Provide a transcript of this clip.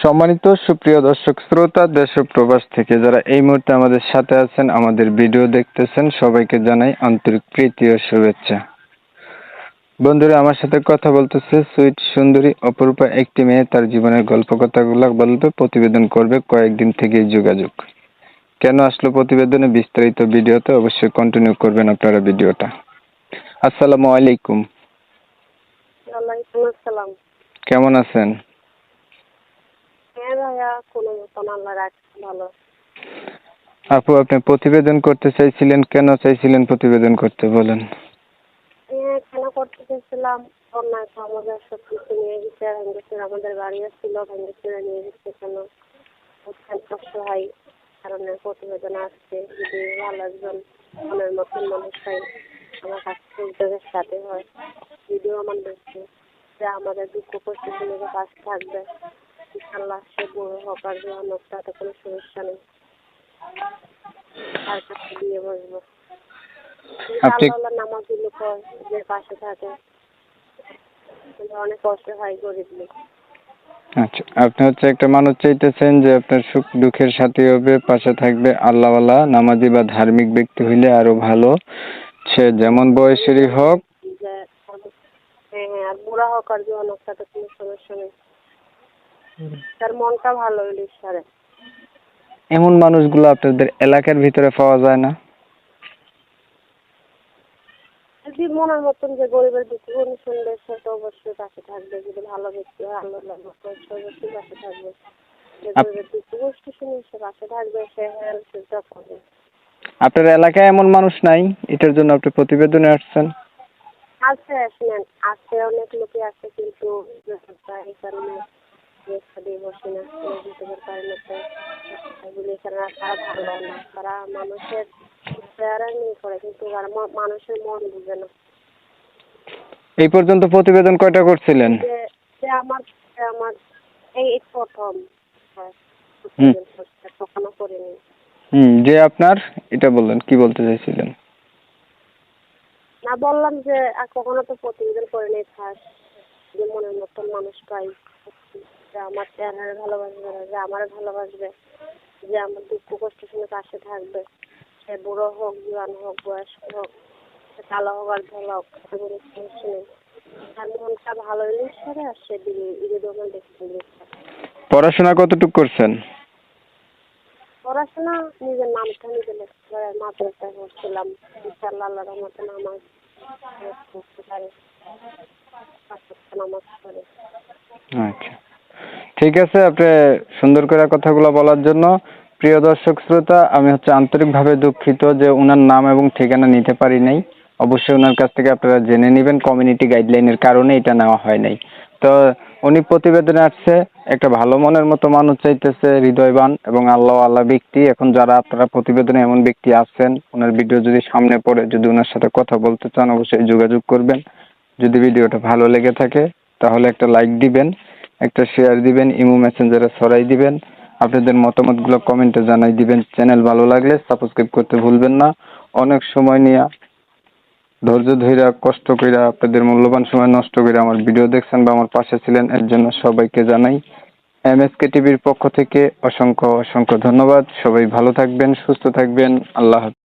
সম্মানিত সুপ্রিয় দর্শক শ্রোতা, দেশ ও প্রবাস থেকে যারা এই মুহূর্তে আমাদের সাথে আছেন, আমাদের ভিডিও দেখতেছেন, সবাইকে জানাই আন্তরিক প্রীতি ও শুভেচ্ছা। বন্ধুরা, আমার সাথে কথা বলতেছে সুইট সুন্দরী অপরূপা একটি মেয়ে। তার জীবনের গল্প কথাগুলো বলবে, প্রতিবেদন করবে। কয়েকদিন থেকেই যোগাযোগ। কেন আসলো প্রতিবেদনে, বিস্তারিত ভিডিওতে অবশ্যই কন্টিনিউ করবেন আপনারা ভিডিওটা। আসসালামু আলাইকুম। ওয়ালাইকুম আসসালাম। কেমন আছেন? হ্যাঁ ভাইয়া, কোনো মতন আল্লাহ রাখছে ভালো। আপু, আপনি প্রতিবেদন করতে চাইছিলেন, কেন চাইছিলেন প্রতিবেদন করতে বলেন? কেন করতে চেয়েছিলাম, অন্যায় তো আমাদের সব কিছু নিয়ে গেছে, ভেঙ্গেছে, আমাদের বাড়ি ছিল ভেঙ্গেছে নিয়ে গেছে। কেন কষ্ট হয় কারণে প্রতিবেদন আসছে। যদি ভালো একজন মনের মতন মানুষ হয়, আমার কাছে উদ্যোগের সাথে হয়, ভিডিও আমার দেখছে, যে আমাদের দুঃখ কষ্ট শুনে পাশে থাকবে, ইনশাল্লাহ সে বড় হোক আর জোয়ান হোক, তাতে কোনো সমস্যা নেই। তার কাছে দিয়ে বসবো। আল্লাহ নামাজি লোক যে পাশে থাকে, অনেক কষ্ট হয় গরিব লোক। আচ্ছা, আপনি একটা মানুষ চাইতেছেন যে আপনার সুখ দুঃখের সাথে হবে, পাশে থাকবে, আল্লাহওয়ালা নামাজি বা ধার্মিক ব্যক্তি হইলে আরো ভালো। সে যেমন বয়সেরই হোক। হ্যাঁ, আর বুড়া হোক আর জোয়ান হোক, তাতে কোনো সমস্যা নেই। তার মনটা ভালো হইলে সারে। এমন মানুষগুলো আপনাদের এলাকার ভিতরে পাওয়া যায় না? যদি মনের মতন যে গরিবের দুঃখ শুনবে, সে তো অবশ্যই পাশে থাকবে। যদি ভালো ব্যক্তি হয়, আল্লাহ অবশ্যই পাশে থাকবে। যে গরিবের দুঃখ গোষ্ঠী শুনে সে পাশে থাকবে, সে হেল্প করবে। আপনার এলাকায় এমন মানুষ নাই? এটার জন্য আপনি প্রতিবেদনে আসছেন? আছে, শুনেন, আছে, অনেক লোকই আছে, কিন্তু এই কারণে বসে না, বুঝতে পারে না। তো এগুলি তারা ভালো না, তারা মানুষের চেহারা নিয়ে করে, কিন্তু তারা মানুষের মন বুঝে না। এই পর্যন্ত প্রতিবেদন কয়টা করছিলেন? আমার এই প্রথম কখনো করিনি। যে আপনার এটা বললেন, কি বলতে চাইছিলেন? না, বললাম যে কখনো তো প্রতিবেদন করিনি, ফার্স্ট। যে মনের মতন মানুষ পাই, যে আমার চেহারা ভালোবাসবে, যে আমার ভালোবাসবে, যে আমার দুঃখ কষ্ট শুনে পাশে থাকবে। সে বুড়ো হোক, জোয়ান হোক, বয়স্ক হোক, কালো হোক আর ভালো হোক, কোনো সমস্যা নেই। আর মনটা ভালো হইলে সারে, আর সে দিকে দোকান দেখতে। পড়াশোনা কতটুকু করছেন? পড়াশোনা নিজের নামটা নিজে লেখা, মাদ্রাসায় পড়ছিলাম। ইনশাআল্লাহ আল্লাহর রহমতে নামাজ পড়তে পারে, নামাজ পড়ে। আচ্ছা, ঠিক আছে। আপনি সুন্দর করে কথাগুলো বলার জন্য প্রিয় দর্শক শ্রোতা, আমি আন্তরিকভাবে দুঃখিত যে ওনার নাম এবং ঠিকানা নিতে পারি নাই। অবশ্যই ওনার কাছ থেকে আপনারা জেনে নেবেন, কমিউনিটি গাইডলাইনের কারণে এটা নেওয়া হয় নাই। তো উনি প্রতিবেদনে আসছে, একটা ভালো মনের মতো মানুষ চাইতেছে, হৃদয়বান এবং আল্লাহ ব্যক্তি। এখন যারা আপনারা প্রতিবেদনে এমন ব্যক্তি আছেন, ওনার ভিডিও যদি সামনে পড়ে, যদি ওনার সাথে কথা বলতে চান, অবশ্যই যোগাযোগ করবেন। যদি ভিডিওটা ভালো লেগে থাকে তাহলে একটা লাইক দিবেন, একটা শেয়ার দিবেন, ইমো মেসেঞ্জারে ছড়াই দিবেন, আপনাদের মতামতগুলো কমেন্টে জানাই দিবেন। চ্যানেল ভালো লাগলে সাবস্ক্রাইব করতে ভুলবেন না। অনেক সময় নিয়ে, ধৈর্য ধরে, কষ্ট করে, আপনাদের মূল্যবান সময় নষ্ট করে আমার ভিডিও দেখছেন বা আমার পাশে ছিলেন, এর জন্য সবাইকে জানাই MSK টিভির পক্ষ থেকে অসংখ্য অসংখ্য ধন্যবাদ। সবাই ভালো থাকবেন, সুস্থ থাকবেন। আল্লাহ হাফেজ।